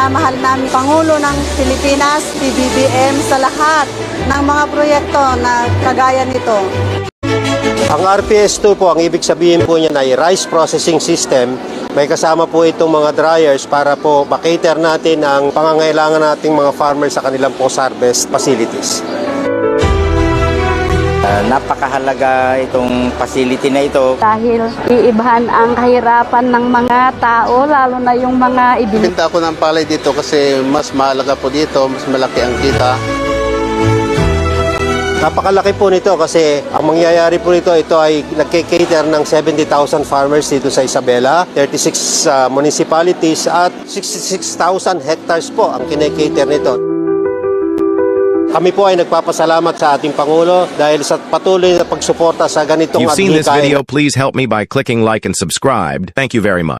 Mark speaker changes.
Speaker 1: minamahal namin Pangulo ng Pilipinas, PBBM, sa lahat ng mga proyekto na kagaya nito.
Speaker 2: Ang RPS2 po, ang ibig sabihin po niya ay Rice Processing System. May kasama po itong mga dryers para po makater natin ang pangangailangan nating mga farmers sa kanilang post-harvest facilities.
Speaker 3: Napakahalaga itong facility na ito.
Speaker 4: Dahil iibahan ang kahirapan ng mga tao, lalo na yung mga ibinibigay.
Speaker 5: Pinta ako ng palay dito kasi mas mahalaga po dito, mas malaki ang kita.
Speaker 2: Napakalaki po nito kasi ang mangyayari po nito, ito ay nagkikater ng 70,000 farmers dito sa Isabela, 36 municipalities at 66,000 hectares po ang kinikater nito. Kami po ay nagpapasalamat sa ating Pangulo dahil sa patuloy na pagsuporta sa ganitong
Speaker 6: You've seen this
Speaker 2: adhikain.
Speaker 6: video, please help me by clicking like and subscribe. Thank you very much.